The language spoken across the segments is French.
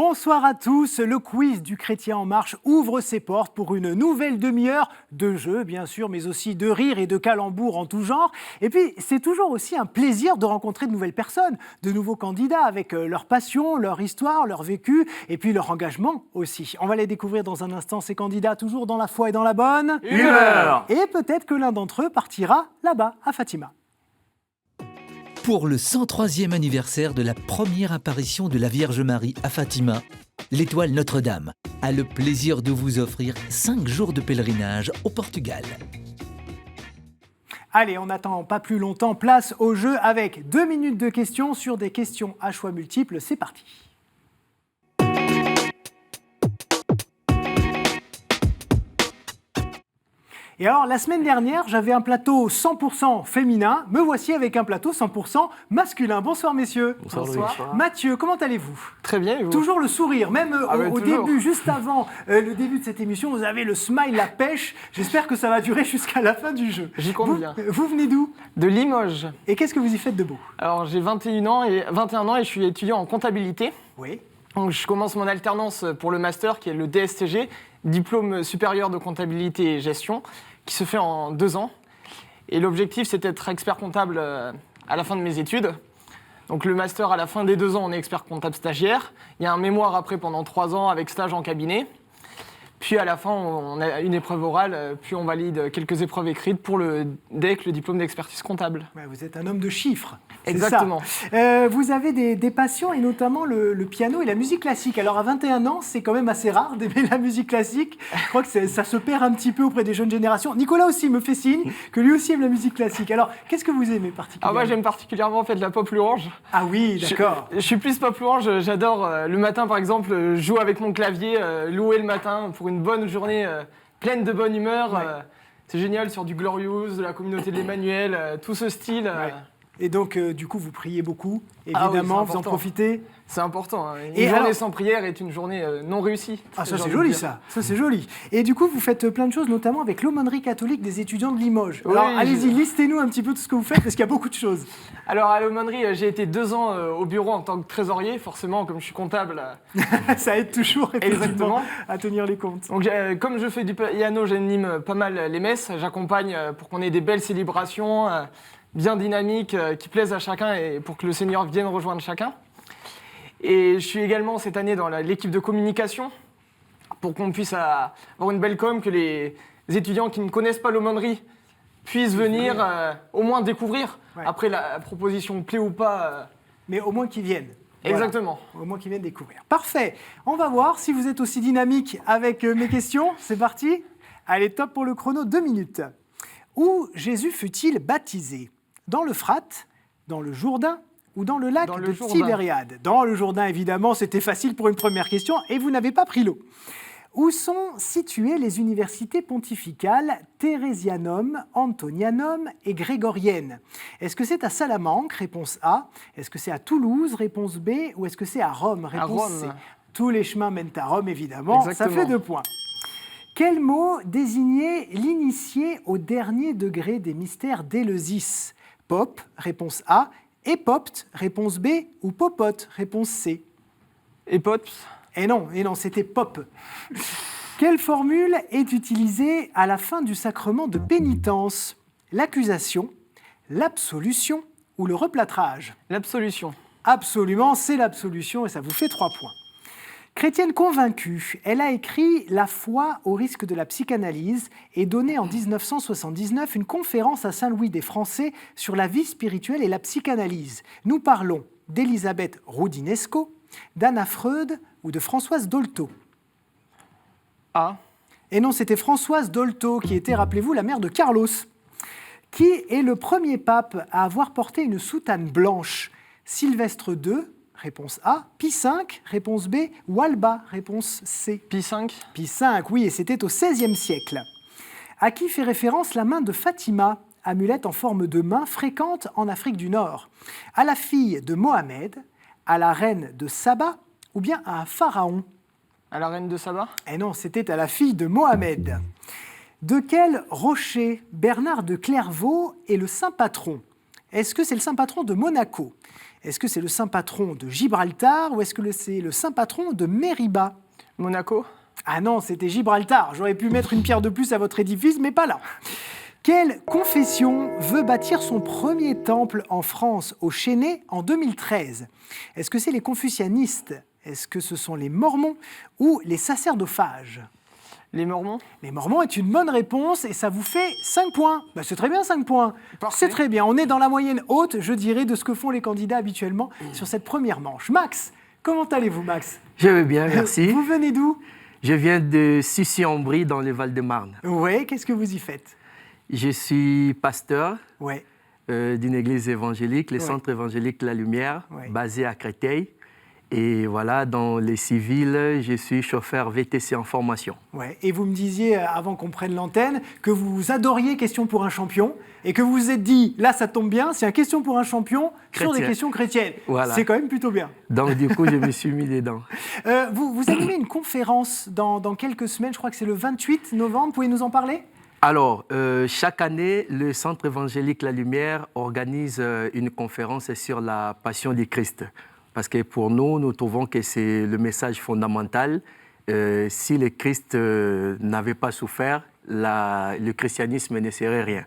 Bonsoir à tous, le quiz du Chrétien en marche ouvre ses portes pour une nouvelle demi-heure de jeux, bien sûr, mais aussi de rires et de calembours en tout genre. Et puis, c'est toujours aussi un plaisir de rencontrer de nouvelles personnes, de nouveaux candidats avec leur passion, leur histoire, leur vécu et puis leur engagement aussi. On va les découvrir dans un instant, ces candidats, toujours dans la foi et dans la bonne humeur. Et peut-être que l'un d'entre eux partira là-bas, à Fatima. Pour le 103e anniversaire de la première apparition de la Vierge Marie à Fatima, l'Étoile Notre-Dame a le plaisir de vous offrir 5 jours de pèlerinage au Portugal. Allez, on n'attend pas plus longtemps, place au jeu avec 2 minutes de questions sur des questions à choix multiples. C'est parti. Et alors, la semaine dernière, j'avais un plateau 100% féminin. Me voici avec un plateau 100% masculin. Bonsoir, messieurs. Bonsoir. Mathieu, comment allez-vous ? Très bien, et vous ? Toujours le sourire. Même au toujours. début, juste avant le début de cette émission, vous avez le smile, la pêche. J'espère que ça va durer jusqu'à la fin du jeu. J'y compte bien. Vous venez d'où ? De Limoges. Et qu'est-ce que vous y faites de beau ? Alors, j'ai 21 ans et je suis étudiant en comptabilité. Oui. Donc, je commence mon alternance pour le master qui est le DSCG, Diplôme supérieur de comptabilité et gestion, qui se fait en 2 ans. Et l'objectif, c'est d'être expert comptable à la fin de mes études. Donc le master, à la fin des 2 ans, on est expert comptable stagiaire. Il y a un mémoire après pendant 3 ans avec stage en cabinet. Puis à la fin, on a une épreuve orale, puis on valide quelques épreuves écrites pour le DEC, le diplôme d'expertise comptable. Ouais, vous êtes un homme de chiffres. Exactement. Vous avez des passions et notamment le piano et la musique classique. Alors à 21 ans, c'est quand même assez rare d'aimer la musique classique. Je crois que ça se perd un petit peu auprès des jeunes générations. Nicolas aussi me fait signe que lui aussi aime la musique classique. Alors qu'est-ce que vous aimez particulièrement ? Moi j'aime particulièrement en fait la pop louange. Ah oui, d'accord. Je suis plus pop louange, j'adore le matin par exemple, jouer avec mon clavier, louer le matin pour une bonne journée pleine de bonne humeur. Ouais. C'est génial sur du Glorious, de la communauté de l'Emmanuel, tout ce style. Ouais. Et donc, du coup, vous priez beaucoup, Ah oui, évidemment, c'est vous en important. profitez. C'est important. Une Et journée alors- sans prière est une journée non réussie. Ah, ça j'ai c'est envie de joli, dire. ça c'est joli. Et du coup, vous faites plein de choses, notamment avec l'aumônerie catholique des étudiants de Limoges. Oui, Alors, allez-y, listez-nous un petit peu tout ce que vous faites, parce qu'il y a beaucoup de choses. Alors à l'aumônerie, j'ai été 2 ans au bureau en tant que trésorier, forcément, comme je suis comptable. Ça aide toujours, effectivement, Exactement. à tenir les comptes. Donc comme je fais du piano, j'anime pas mal les messes. J'accompagne pour qu'on ait des belles célébrations, bien dynamiques, qui plaisent à chacun et pour que le Seigneur vienne rejoindre chacun. Et je suis également cette année dans l'équipe de communication pour qu'on puisse avoir une belle com, que les étudiants qui ne connaissent pas l'aumônerie puissent venir au moins découvrir. Ouais. Après, la proposition plaît ou pas. Mais au moins qu'ils viennent. Voilà. Exactement. Au moins qu'ils viennent découvrir. Parfait. On va voir si vous êtes aussi dynamique avec mes questions. C'est parti. Allez, top pour le chrono, 2 minutes. Où Jésus fut-il baptisé ? Dans l'Euphrate, dans le Jourdain ou dans le lac Dans le de Jourdain. Tibériade ? Dans le Jourdain, évidemment, c'était facile pour une première question et vous n'avez pas pris l'eau. Où sont situées les universités pontificales Theresianum, Antonianum et Grégorienne ? Est-ce que c'est à Salamanque, réponse A ? Est-ce que c'est à Toulouse, réponse B ? Ou est-ce que c'est à Rome, réponse Rome. C ? Tous les chemins mènent à Rome, évidemment. Exactement. Ça fait 2 points. Quel mot désignait l'initié au dernier degré des mystères d'Éleusis ? Pope, réponse A. Épopte, réponse B. Ou popote, réponse C ? Et potes, Et non, c'était pop. Quelle formule est utilisée à la fin du sacrement de pénitence ? L'accusation, l'absolution ou le replâtrage ? l'absolution. Absolument, c'est l'absolution et ça vous fait 3 points. Chrétienne convaincue, elle a écrit « La foi au risque de la psychanalyse » et donné en 1979 une conférence à Saint-Louis des Français sur la vie spirituelle et la psychanalyse. Nous parlons d'Elisabeth Roudinesco, d'Anna Freud ou de Françoise Dolto. A. Et non, c'était Françoise Dolto qui était, rappelez-vous, la mère de Carlos. Qui est le premier pape à avoir porté une soutane blanche ? Sylvestre II, réponse A. Pie V, réponse B. Ou Alba, réponse C. Pi 5. Pie V, oui, et c'était au XVIe siècle. À qui fait référence la main de Fatima, amulette en forme de main fréquente en Afrique du Nord ? À la fille de Mohamed, à la reine de Saba ou bien à un pharaon ? À la reine de Saba. Eh non, c'était à la fille de Mohamed. De quel rocher Bernard de Clairvaux est le saint patron ? Est-ce que c'est le saint patron de Monaco? Est-ce que c'est le saint patron de Gibraltar ou est-ce que c'est le saint patron de Mériba? Monaco? Ah non, c'était Gibraltar. J'aurais pu mettre une pierre de plus à votre édifice, mais pas là. Quelle confession veut bâtir son premier temple en France, au Chesnay, en 2013? Est-ce que c'est les confucianistes? Est-ce que ce sont les Mormons ou les sacerdophages? Les Mormons? Les Mormons est une bonne réponse et ça vous fait 5 points. Bah, c'est très bien 5 points. Parfait. C'est très bien. On est dans la moyenne haute, je dirais, de ce que font les candidats habituellement sur cette première manche. Max, comment allez-vous, Max? Je vais bien, merci. Vous venez d'où? Je viens de Sucy-en-Brie, dans le Val-de-Marne. Oui, qu'est-ce que vous y faites? Je suis pasteur Ouais. d'une église évangélique, le Ouais. Centre évangélique La Lumière, Ouais. basé à Créteil. Et voilà, dans les civils, je suis chauffeur VTC en formation. Ouais. Et vous me disiez, avant qu'on prenne l'antenne, que vous adoriez Question pour un champion et que vous vous êtes dit, là, ça tombe bien, c'est un Question pour un champion sur des Chrétien. questions chrétiennes. Voilà. C'est quand même plutôt bien. Donc, du coup, je me suis mis dedans. Vous animez une conférence dans quelques semaines, je crois que c'est le 28 novembre. Pouvez nous en parler? Alors, chaque année, le Centre évangélique La Lumière organise une conférence sur la Passion du Christ. Parce que pour nous, nous trouvons que c'est le message fondamental. Si le Christ n'avait pas souffert, le christianisme ne serait rien.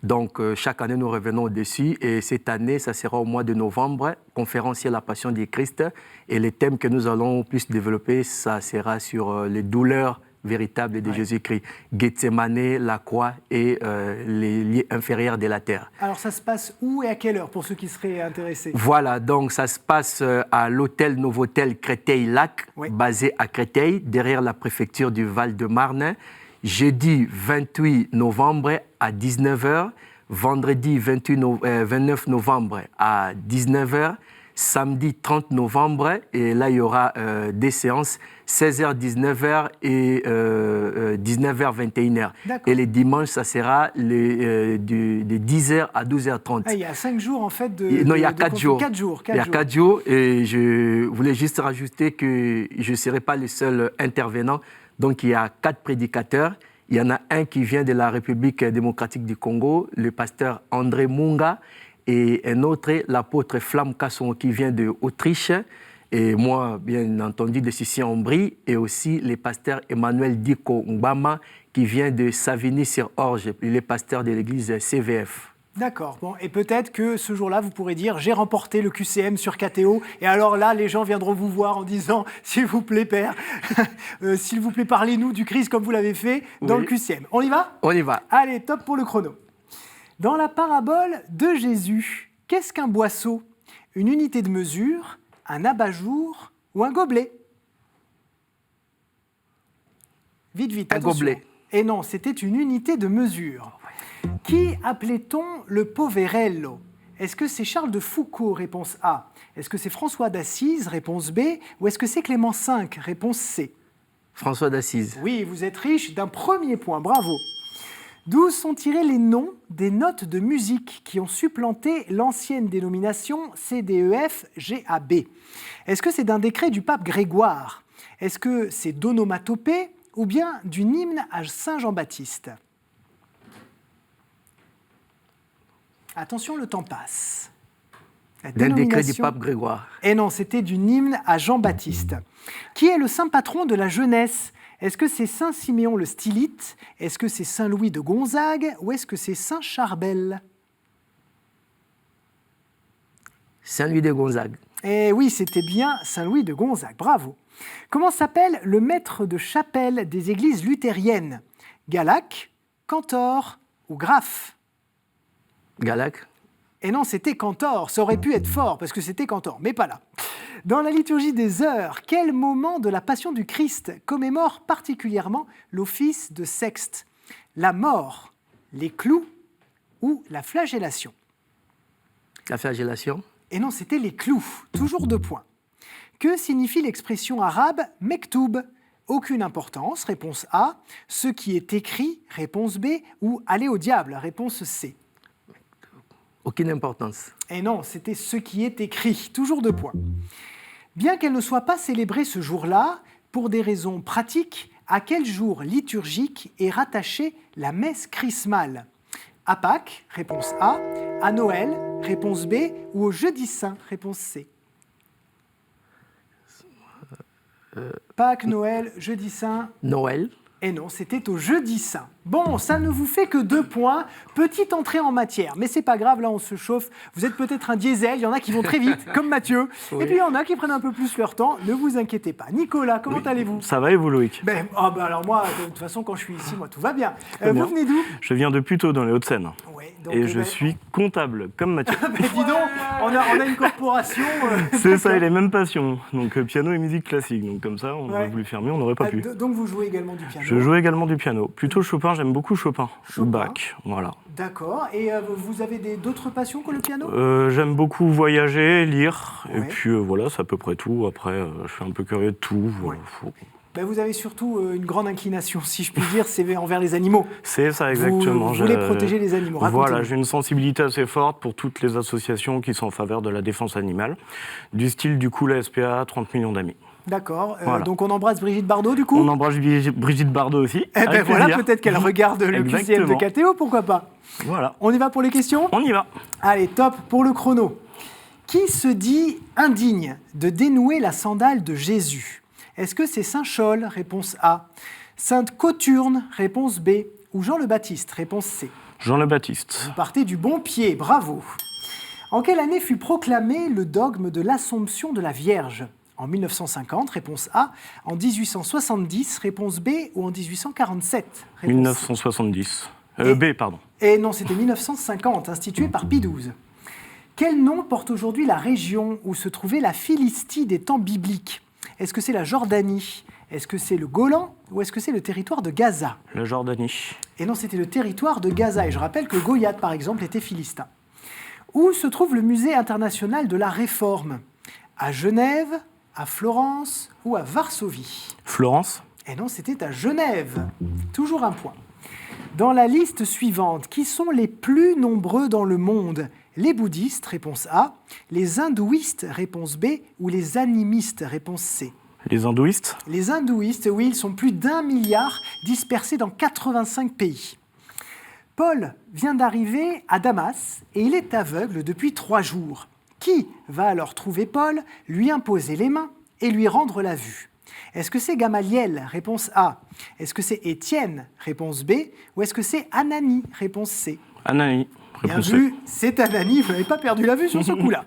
Donc, chaque année, nous revenons dessus. Et cette année, ça sera au mois de novembre, conférence sur la Passion du Christ. Et les thèmes que nous allons plus développer, ça sera sur les douleurs véritable de Jésus-Christ. Gethsémane, la croix et les lieux inférieurs de la terre. Alors ça se passe où et à quelle heure pour ceux qui seraient intéressés? Voilà, donc ça se passe à l'hôtel Novotel Créteil-Lac, Oui. basé à Créteil, derrière la préfecture du Val-de-Marne, jeudi 28 novembre à 19h, vendredi 29 novembre à 19h, samedi 30 novembre, et là il y aura des séances 16h, 19h et 19h, 21h. D'accord. Et les dimanches, ça sera de 10h à 12h30. Ah, il y a 5 jours en fait de. Non, il y a de 4 jours. 4 jours. Il y a 4 jours et je voulais juste rajouter que je ne serai pas le seul intervenant. Donc il y a 4 prédicateurs. Il y en a un qui vient de la République démocratique du Congo, le pasteur André Munga, et un autre, l'apôtre Flamme Casson, qui vient d'Autriche, et moi, bien entendu, de Sucy-en-Brie, et aussi le pasteur Emmanuel Diko Ngbama, qui vient de Savigny-sur-Orge, il est pasteur de l'église CVF. D'accord. Bon, et peut-être que ce jour-là, vous pourrez dire j'ai remporté le QCM sur KTO. Et alors là, les gens viendront vous voir en disant s'il vous plaît, père, s'il vous plaît, parlez-nous du Christ comme vous l'avez fait dans Oui. le QCM. On y va? On y va. Allez, top pour le chrono. Dans la parabole de Jésus, qu'est-ce qu'un boisseau? Une unité de mesure, un abat-jour ou un gobelet? Vite, vite, Un attention. gobelet. Et non, c'était une unité de mesure. Qui appelait-on le poverello? Est-ce que c'est Charles de Foucault, réponse A? Est-ce que c'est François d'Assise, réponse B? Ou est-ce que c'est Clément V, réponse C? François d'Assise. Oui, vous êtes riche d'un premier point, bravo. D'où sont tirés les noms des notes de musique qui ont supplanté l'ancienne dénomination CDEF-GAB? Est-ce que c'est d'un décret du pape Grégoire? Est-ce que c'est d'onomatopée ou bien d'une hymne à Saint Jean-Baptiste? Attention, le temps passe. La D'un décret du dénomination- pape Grégoire. Eh non, c'était d'une hymne à Jean-Baptiste. Qui est le saint patron de la jeunesse? Est-ce que c'est Saint Siméon le Stylite? Est-ce que c'est Saint Louis de Gonzague? Ou est-ce que c'est Saint Charbel? Saint-Louis de Gonzague. Eh oui, c'était bien Saint Louis de Gonzague, bravo. Comment s'appelle le maître de chapelle des églises luthériennes? Galac, Cantor ou Graphe? Galac. Et non, c'était Cantor. Ça aurait pu être fort parce que c'était Cantor, mais pas là. Dans la liturgie des heures, quel moment de la Passion du Christ commémore particulièrement l'office de sexte? La mort, les clous ou la flagellation? La flagellation. Et non, c'était les clous. Toujours 2 points. Que signifie l'expression arabe mektoub? Aucune importance, réponse A. Ce qui est écrit, réponse B. Ou aller au diable, réponse C. Aucune importance. Et non, c'était ce qui est écrit. Toujours 2 points. Bien qu'elle ne soit pas célébrée ce jour-là, pour des raisons pratiques, à quel jour liturgique est rattachée la messe chrismale? À Pâques, réponse A. À Noël, réponse B, ou au Jeudi Saint, réponse C. Pâques, Noël, Jeudi Saint. Noël. Et non, c'était au Jeudi Saint. Bon, ça ne vous fait que 2 points. Petite entrée en matière, mais c'est pas grave, là on se chauffe. Vous êtes peut-être un diesel, il y en a qui vont très vite, comme Mathieu. Oui. Et puis il y en a qui prennent un peu plus leur temps, ne vous inquiétez pas. Nicolas, comment allez-vous? Ça va et vous, Loïc? Alors moi, de toute façon, quand je suis ici, moi tout va bien. Très bien. Vous venez d'où? Je viens de Puteaux, dans les Hauts-de-Seine. Ouais, donc, Et je suis comptable, comme Mathieu. Dis donc, on a une corporation. C'est ça, et les mêmes passions. Donc piano et musique classique. Donc comme ça, on aurait voulu faire mieux, on n'aurait pas pu. Donc vous jouez également du piano? Je joue également du piano. Plutôt Chopin, j'aime beaucoup Chopin. Ou Bach, voilà. D'accord. Et vous avez d'autres passions que le piano? J'aime beaucoup voyager, lire. Ouais. Et puis voilà, c'est à peu près tout. Après, je suis un peu curieux de tout. Voilà. Vous avez surtout une grande inclination, si je puis dire, c'est envers les animaux. C'est ça, exactement. Vous voulez protéger les animaux. Voilà, j'ai une sensibilité assez forte pour toutes les associations qui sont en faveur de la défense animale. Du style, du coup, la SPA, 30 millions d'amis. D'accord. Voilà. Donc on embrasse Brigitte Bardot, du coup? On embrasse Brigitte Bardot aussi. Eh ben voilà, peut-être qu'elle regarde le QCM de Exactement. KTO, pourquoi pas? Voilà. On y va pour les questions? On y va. Allez, top pour le chrono. Qui se dit indigne de dénouer la sandale de Jésus? Est-ce que c'est Saint Chol, réponse A, Sainte Coturne, réponse B, ou Jean le Baptiste, réponse C? Jean le Baptiste. Vous partez du bon pied, bravo. En quelle année fut proclamé le dogme de l'Assomption de la Vierge? En 1950, réponse A, en 1870, réponse B, ou en 1847, réponse 1970. B, pardon. Et non, c'était 1950, institué par Pie XII. Quel nom porte aujourd'hui la région où se trouvait la Philistie des temps bibliques? Est-ce que c'est la Jordanie? Est-ce que c'est le Golan? Ou est-ce que c'est le territoire de Gaza? La Jordanie. Et non, c'était le territoire de Gaza. Et je rappelle que Goliath, par exemple, était philistin. Où se trouve le musée international de la Réforme? À Genève, à Florence ou à Varsovie? Florence. Et non, c'était à Genève. Toujours un point. Dans la liste suivante, qui sont les plus nombreux dans le monde? Les bouddhistes, réponse A, les hindouistes, réponse B, ou les animistes, réponse C? Les hindouistes. Les hindouistes, oui, ils sont plus d'1 milliard dispersés dans 85 pays. Paul vient d'arriver à Damas et il est aveugle depuis 3 jours. Qui va alors trouver Paul, lui imposer les mains et lui rendre la vue? Est-ce que c'est Gamaliel, réponse A? Est-ce que c'est Étienne, réponse B? Ou est-ce que c'est Ananie, réponse C? Ananie. Bien Réponse vu, c'est Ananie, vous n'avez pas perdu la vue sur ce coup-là.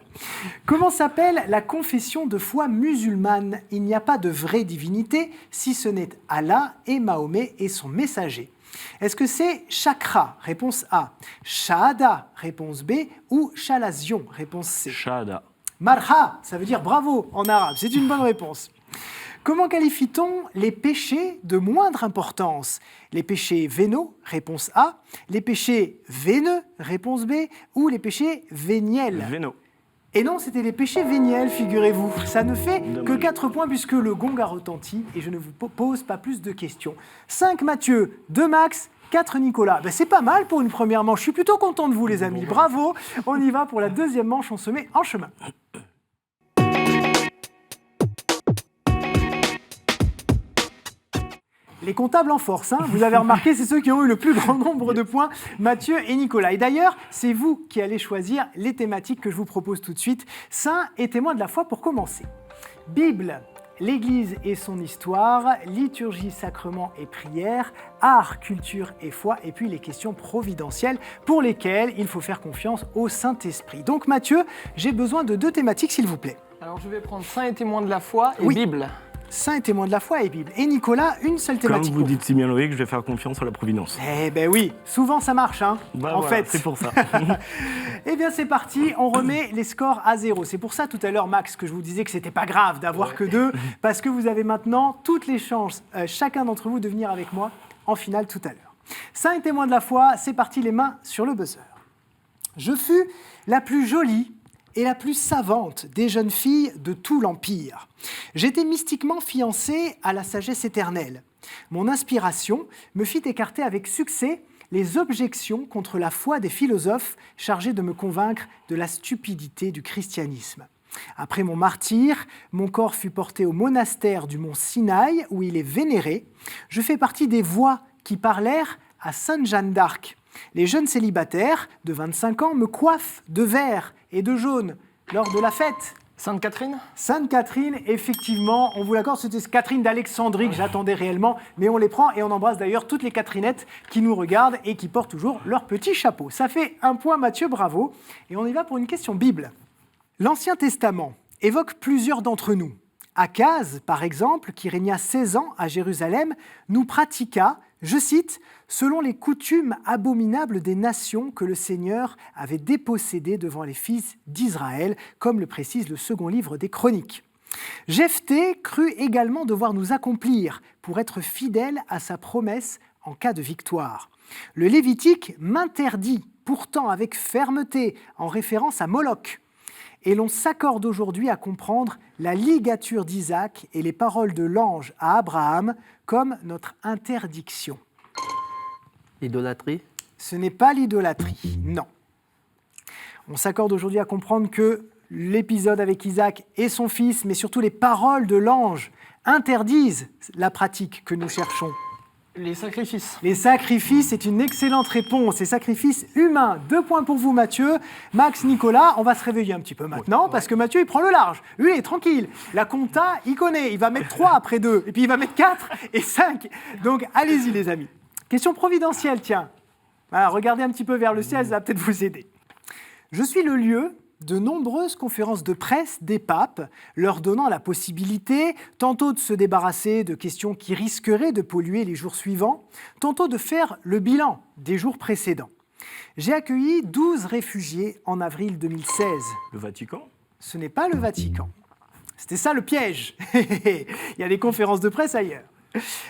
Comment s'appelle la confession de foi musulmane? Il n'y a pas de vraie divinité, si ce n'est Allah et Mahomet et son messager. Est-ce que c'est chakra, réponse A, shahada, réponse B, ou chalazion, réponse C? Shahada. Marha, ça veut dire bravo en arabe, c'est une bonne réponse. Comment qualifie-t-on les péchés de moindre importance? Les péchés vénaux, réponse A, les péchés veineux, réponse B, ou les péchés véniels? Véno. Et non, c'était les péchés véniels, figurez-vous. Ça ne fait que Dommage. 4 points puisque le gong a retenti et je ne vous pose pas plus de questions. 5 Mathieu, 2 Max, 4 Nicolas. C'est pas mal pour une première manche. Je suis plutôt content de vous, les amis. Bravo. On y va pour la deuxième manche. On se met en chemin. Les comptables en force, hein. Vous avez remarqué, c'est ceux qui ont eu le plus grand nombre de points, Mathieu et Nicolas. Et d'ailleurs, c'est vous qui allez choisir les thématiques que je vous propose tout de suite. Saints et témoins de la foi pour commencer. Bible, l'Église et son histoire, liturgie, sacrement et prière, art, culture et foi, et puis les questions providentielles pour lesquelles il faut faire confiance au Saint-Esprit. Donc Mathieu, j'ai besoin de 2 thématiques, s'il vous plaît. Alors je vais prendre Saints et témoins de la foi et Oui. Bible. Saints et témoins de la foi et Bible. Et Nicolas, une seule Comme thématique. vous pour dites si bien, Loïc, je vais faire confiance à la Providence. Eh ben oui, souvent ça marche, hein, Bah en voilà, fait. c'est pour ça. Eh bien c'est parti, on remet les scores à 0. C'est pour ça tout à l'heure, Max, que je vous disais que c'était pas grave d'avoir que 2, parce que vous avez maintenant toutes les chances, chacun d'entre vous, de venir avec moi en finale tout à l'heure. Saints et témoins de la foi, c'est parti, les mains sur le buzzer. Je fus la plus jolie et la plus savante des jeunes filles de tout l'Empire. J'étais mystiquement fiancée à la sagesse éternelle. Mon inspiration me fit écarter avec succès les objections contre la foi des philosophes chargés de me convaincre de la stupidité du christianisme. Après mon martyre, mon corps fut porté au monastère du mont Sinaï, où il est vénéré. Je fais partie des voix qui parlèrent à Sainte Jeanne d'Arc. Les jeunes célibataires de 25 ans me coiffent de vert et de jaune lors de la fête. Sainte-Catherine ? Sainte Catherine, effectivement, on vous l'accorde, c'était Catherine d'Alexandrie que j'attendais réellement, mais on les prend et on embrasse d'ailleurs toutes les Catherinettes qui nous regardent et qui portent toujours leur petit chapeau. Ça fait un point, Mathieu, bravo. Et on y va pour une question Bible. L'Ancien Testament évoque plusieurs d'entre nous. Akaz, par exemple, qui régna 16 ans à Jérusalem, nous pratiqua, je cite, « selon les coutumes abominables des nations que le Seigneur avait dépossédées devant les fils d'Israël », comme le précise le second livre des Chroniques. Jephthé crut également devoir nous accomplir pour être fidèle à sa promesse en cas de victoire. Le Lévitique m'interdit pourtant avec fermeté, en référence à Moloch. Et l'on s'accorde aujourd'hui à comprendre la ligature d'Isaac et les paroles de l'ange à Abraham comme notre interdiction. Idolâtrie? Ce n'est pas l'idolâtrie, non. On s'accorde aujourd'hui à comprendre que l'épisode avec Isaac et son fils, mais surtout les paroles de l'ange, interdisent la pratique que nous cherchons. Les sacrifices. Les sacrifices, c'est une excellente réponse. Les sacrifices humains. 2 points pour vous, Mathieu. Max, Nicolas, on va se réveiller un petit peu maintenant parce que Mathieu, il prend le large. Lui, il est tranquille. La compta, il connaît. Il va mettre 3 après 2. Et puis, il va mettre 4 et 5. Donc, allez-y, les amis. Question providentielle, tiens. Alors, regardez un petit peu vers le ciel, ça va peut-être vous aider. Je suis le lieu de nombreuses conférences de presse des papes, leur donnant la possibilité tantôt de se débarrasser de questions qui risqueraient de polluer les jours suivants, tantôt de faire le bilan des jours précédents. J'ai accueilli 12 réfugiés en avril 2016. Le Vatican? Ce n'est pas le Vatican. C'était ça le piège. Il y a des conférences de presse ailleurs.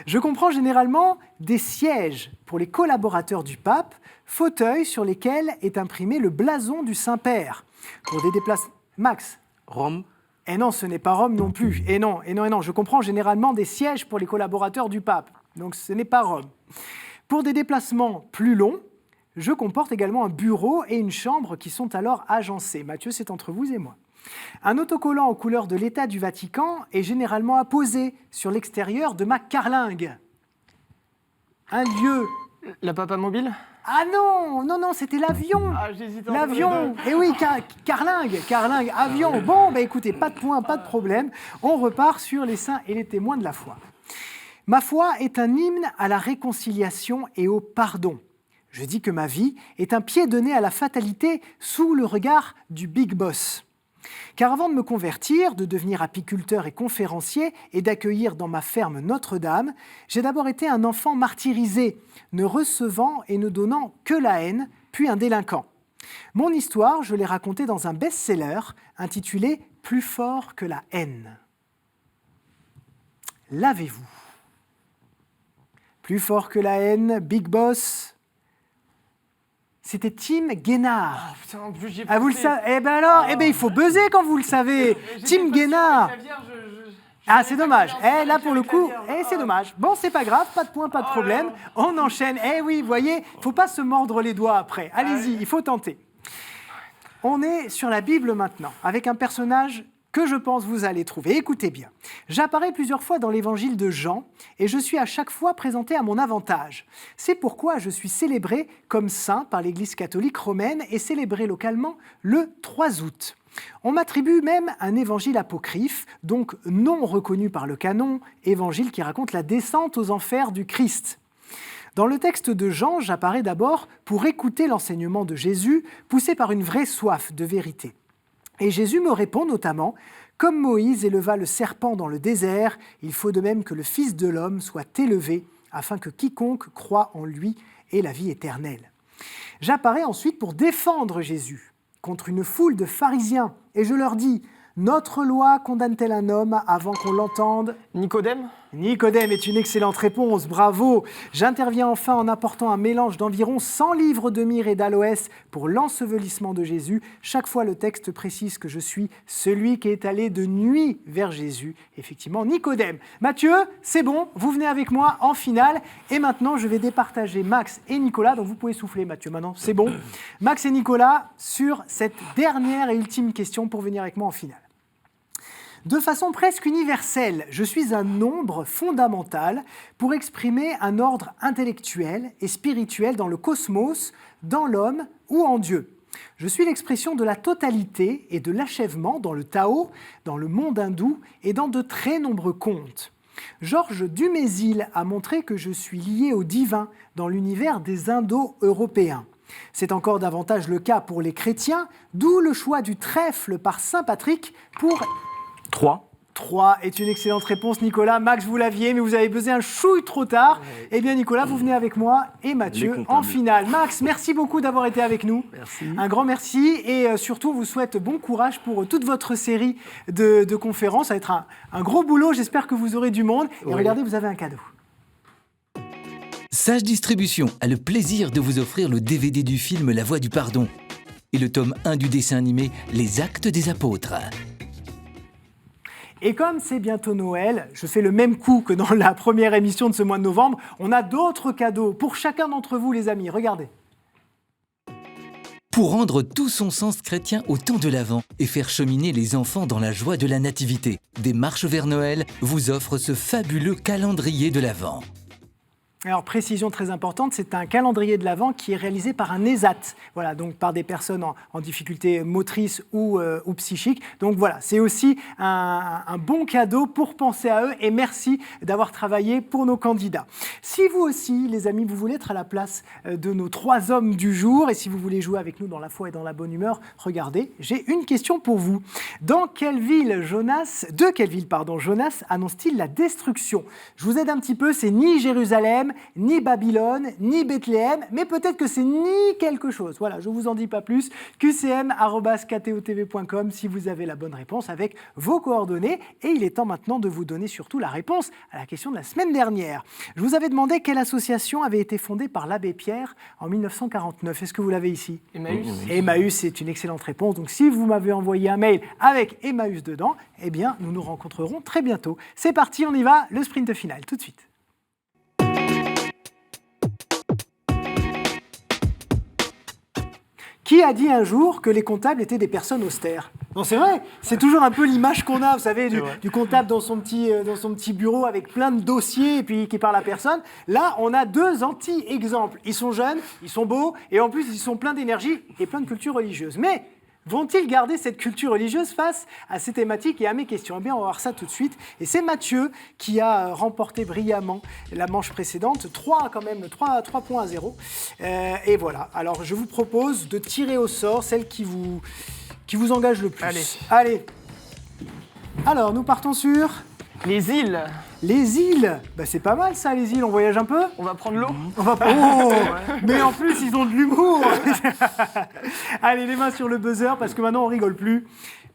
Je comprends généralement des sièges pour les collaborateurs du pape, fauteuils sur lesquels est imprimé le blason du Saint-Père. Pour des déplacements... Max? Rome? Eh non, ce n'est pas Rome non plus. Et non. Je comprends généralement des sièges pour les collaborateurs du pape. Donc ce n'est pas Rome. Pour des déplacements plus longs, je comporte également un bureau et une chambre qui sont alors agencés. Mathieu, c'est entre vous et moi. Un autocollant aux couleurs de l'État du Vatican est généralement apposé sur l'extérieur de ma carlingue. Un lieu... La papa mobile? Ah non, c'était l'avion. Ah, j'hésite entre L'avion. les Eh oui, carlingue, avion. Bon, écoutez, pas de point, pas de problème. On repart sur les saints et les témoins de la foi. Ma foi est un hymne à la réconciliation et au pardon. Je dis que ma vie est un pied de nez à la fatalité sous le regard du Big Boss. Car avant de me convertir, de devenir apiculteur et conférencier et d'accueillir dans ma ferme Notre-Dame, j'ai d'abord été un enfant martyrisé, ne recevant et ne donnant que la haine, puis un délinquant. Mon histoire, je l'ai racontée dans un best-seller intitulé « Plus fort que la haine ». Lavez-vous. Plus fort que la haine, Big Boss. C'était Tim Guénard. Oh, putain, en plus, j'y ai Ah, vous le pensé. savez? Eh ben alors, il faut buzzer quand vous le savez. Tim Guénard. Ah, c'est dommage. Là, pour le coup, c'est dommage. Bon, c'est pas grave, pas de point, pas de problème. On enchaîne. Oui, vous voyez, faut pas se mordre les doigts après. Allez-y, il faut tenter. On est sur la Bible maintenant, avec un personnage que je pense vous allez trouver. Écoutez bien. J'apparais plusieurs fois dans l'évangile de Jean et je suis à chaque fois présenté à mon avantage. C'est pourquoi je suis célébré comme saint par l'Église catholique romaine et célébré localement le 3 août. On m'attribue même un évangile apocryphe, donc non reconnu par le canon, évangile qui raconte la descente aux enfers du Christ. Dans le texte de Jean, j'apparais d'abord pour écouter l'enseignement de Jésus, poussé par une vraie soif de vérité. Et Jésus me répond notamment « Comme Moïse éleva le serpent dans le désert, il faut de même que le Fils de l'homme soit élevé, afin que quiconque croit en lui ait la vie éternelle. » J'apparais ensuite pour défendre Jésus contre une foule de pharisiens, et je leur dis « Notre loi condamne-t-elle un homme avant qu'on l'entende ?» Nicodème? Nicodème est une excellente réponse, bravo. J'interviens enfin en apportant un mélange d'environ 100 livres de myrrhe et d'aloès pour l'ensevelissement de Jésus. Chaque fois, le texte précise que je suis celui qui est allé de nuit vers Jésus. Effectivement, Nicodème. Mathieu, c'est bon, vous venez avec moi en finale. Et maintenant, je vais départager Max et Nicolas. Donc, vous pouvez souffler, Mathieu, maintenant, c'est bon. Max et Nicolas sur cette dernière et ultime question pour venir avec moi en finale. De façon presque universelle, je suis un nombre fondamental pour exprimer un ordre intellectuel et spirituel dans le cosmos, dans l'homme ou en Dieu. Je suis l'expression de la totalité et de l'achèvement dans le Tao, dans le monde hindou et dans de très nombreux contes. Georges Dumézil a montré que je suis lié au divin dans l'univers des Indo-Européens. C'est encore davantage le cas pour les chrétiens, d'où le choix du trèfle par saint Patrick pour... 3. 3 est une excellente réponse, Nicolas. Max, vous l'aviez, mais vous avez buzzé un chouille trop tard. Eh bien, Nicolas, vous venez avec moi et Mathieu en finale. Max, merci beaucoup d'avoir été avec nous. Merci. Un grand merci et surtout, on vous souhaite bon courage pour toute votre série de conférences. Ça va être un gros boulot. J'espère que vous aurez du monde. Et regardez, vous avez un cadeau. Sage Distribution a le plaisir de vous offrir le DVD du film La Voix du Pardon et le tome 1 du dessin animé Les Actes des Apôtres. Et comme c'est bientôt Noël, je fais le même coup que dans la première émission de ce mois de novembre. On a d'autres cadeaux pour chacun d'entre vous, les amis. Regardez. Pour rendre tout son sens chrétien au temps de l'Avent et faire cheminer les enfants dans la joie de la Nativité, Des Marches vers Noël vous offre ce fabuleux calendrier de l'Avent. Alors, précision très importante, c'est un calendrier de l'Avent qui est réalisé par un ESAT, voilà, donc par des personnes en difficulté motrice ou psychique. Donc voilà, c'est aussi un bon cadeau pour penser à eux et merci d'avoir travaillé pour nos candidats. Si vous aussi, les amis, vous voulez être à la place de nos 3 hommes du jour et si vous voulez jouer avec nous dans la foi et dans la bonne humeur, regardez, j'ai une question pour vous. De quelle ville Jonas annonce-t-il la destruction? Je vous aide un petit peu, c'est ni Jérusalem, ni Babylone, ni Bethléem, mais peut-être que c'est ni quelque chose. Voilà, je ne vous en dis pas plus. qcm@ktotv.com si vous avez la bonne réponse avec vos coordonnées. Et il est temps maintenant de vous donner surtout la réponse à la question de la semaine dernière. Je vous avais demandé quelle association avait été fondée par l'abbé Pierre en 1949. Est-ce que vous l'avez ici? Emmaüs. Emmaüs, c'est une excellente réponse. Donc si vous m'avez envoyé un mail avec Emmaüs dedans, eh bien nous nous rencontrerons très bientôt. C'est parti, on y va, le sprint final, tout de suite. Qui a dit un jour que les comptables étaient des personnes austères? Non, c'est vrai, c'est toujours un peu l'image qu'on a, vous savez, du comptable dans son petit bureau avec plein de dossiers et puis qui parle à personne. Là, on a 2 anti-exemples. Ils sont jeunes, ils sont beaux et en plus, ils sont pleins d'énergie et plein de culture religieuse. Mais vont-ils garder cette culture religieuse face à ces thématiques et à mes questions? Eh bien, on va voir ça tout de suite. Et c'est Mathieu qui a remporté brillamment la manche précédente. 3 points à 0. Et voilà. Alors, je vous propose de tirer au sort celle qui vous engage le plus. Allez. Alors, nous partons sur... Les îles. Les îles, bah, c'est pas mal ça, les îles. On voyage un peu? On va prendre l'eau. Oh, mais en plus, ils ont de l'humour. Allez, les mains sur le buzzer, parce que maintenant, on rigole plus.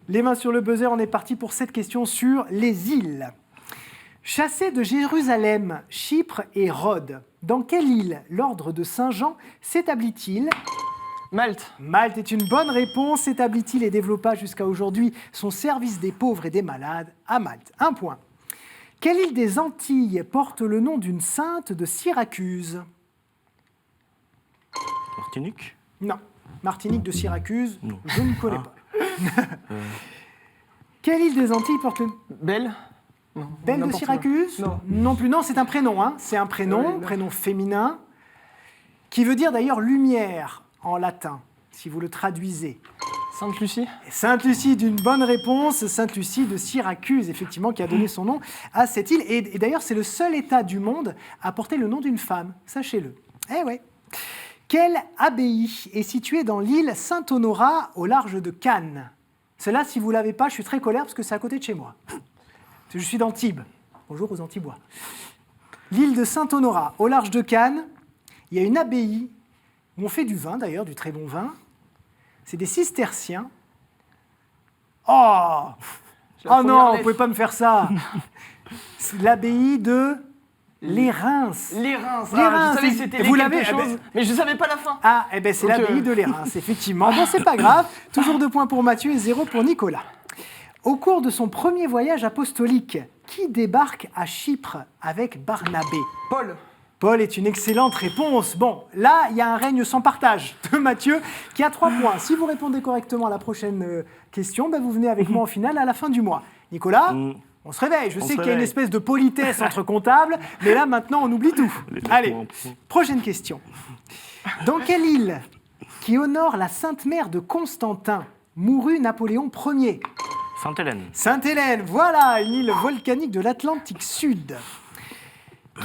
Les mains sur le buzzer, on est parti pour cette question sur les îles. Chassés de Jérusalem, Chypre et Rhodes, dans quelle île l'ordre de Saint-Jean s'établit-il? Malte. Malte est une bonne réponse. S'établit-il et développa jusqu'à aujourd'hui son service des pauvres et des malades à Malte? 1 point. Quelle île des Antilles porte le nom d'une sainte de Syracuse? Martinique? Non. Martinique de Syracuse, Non. je ne connais pas. Quelle île des Antilles porte le... Belle. Non. Belle de N'importe Syracuse? quoi. Non. Non plus, non, c'est un prénom. Hein. C'est un prénom, prénom féminin, qui veut dire d'ailleurs lumière en latin, si vous le traduisez. Sainte-Lucie. Sainte-Lucie, d'une bonne réponse. Sainte-Lucie de Syracuse, effectivement, qui a donné son nom à cette île. Et d'ailleurs, c'est le seul État du monde à porter le nom d'une femme, sachez-le. Eh ouais. Quelle abbaye est située dans l'île Saint-Honorat, au large de Cannes? Celle-là, si vous ne l'avez pas, je suis très colère parce que c'est à côté de chez moi. Je suis d'Antibes. Bonjour aux Antibois. L'île de Saint-Honorat, au large de Cannes, il y a une abbaye où on fait du vin, d'ailleurs, du très bon vin. C'est des cisterciens. Oh non, vous ne pouvez pas me faire ça. C'est l'abbaye de Les Reims. Les Reims. Les Reims, je savais que c'était vous les l'avez, quelque chose, mais je ne savais pas la fin. Ah, eh ben c'est l'abbaye de Les Reims, effectivement. Bon, c'est pas grave. Toujours 2 points pour Mathieu et 0 pour Nicolas. Au cours de son premier voyage apostolique, qui débarque à Chypre avec Barnabé? Paul. Paul est une excellente réponse. Bon, là, il y a un règne sans partage de Mathieu qui a 3 points. Si vous répondez correctement à la prochaine question, vous venez avec moi en finale à la fin du mois. Nicolas, on se réveille. Je sais qu'il y a une espèce de politesse entre comptables, mais là, maintenant, on oublie tout. Allez, prochaine question. Dans quelle île qui honore la Sainte Mère de Constantin mourut Napoléon Ier? Sainte-Hélène. Sainte-Hélène, voilà, une île volcanique de l'Atlantique Sud.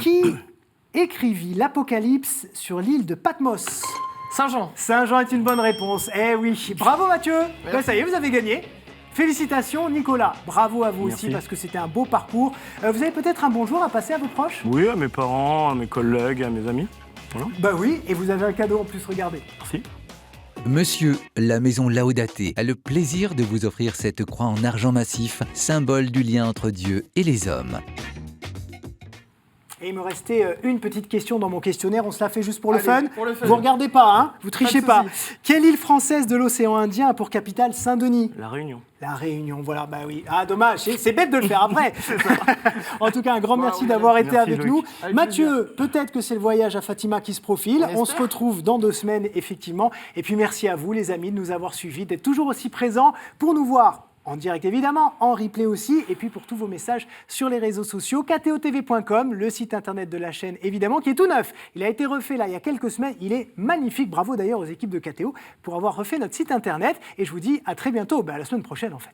Qui écrivit l'Apocalypse sur l'île de Patmos? Saint-Jean. Saint-Jean est une bonne réponse. Eh oui, bravo Mathieu. Ben, ça y est, vous avez gagné. Félicitations Nicolas. Bravo à vous Merci. aussi parce que c'était un beau parcours. Vous avez peut-être un bonjour à passer à vos proches? Oui, à mes parents, à mes collègues, à mes amis. Voilà. Bah oui, et vous avez un cadeau en plus, regardez. Merci. Monsieur, la maison Laudate a le plaisir de vous offrir cette croix en argent massif, symbole du lien entre Dieu et les hommes. Et il me restait une petite question dans mon questionnaire, on se la fait juste pour le Allez, fun. pour le fun. Vous regardez pas, hein, vous trichez de pas. soucis. Quelle île française de l'océan Indien a pour capitale Saint-Denis? La Réunion. La Réunion, voilà, bah oui. Ah, dommage, c'est bête de le faire après. En tout cas, un grand merci oui, d'avoir été merci, avec Loïc. nous. Avec Mathieu, peut-être que c'est le voyage à Fatima qui se profile. On se espère. retrouve dans 2 semaines, effectivement. Et puis merci à vous, les amis, de nous avoir suivis, d'être toujours aussi présents pour nous voir en direct évidemment, en replay aussi, et puis pour tous vos messages sur les réseaux sociaux, ktotv.com, le site internet de la chaîne évidemment, qui est tout neuf. Il a été refait là il y a quelques semaines, il est magnifique. Bravo d'ailleurs aux équipes de KTO pour avoir refait notre site internet. Et je vous dis à très bientôt, à la semaine prochaine en fait.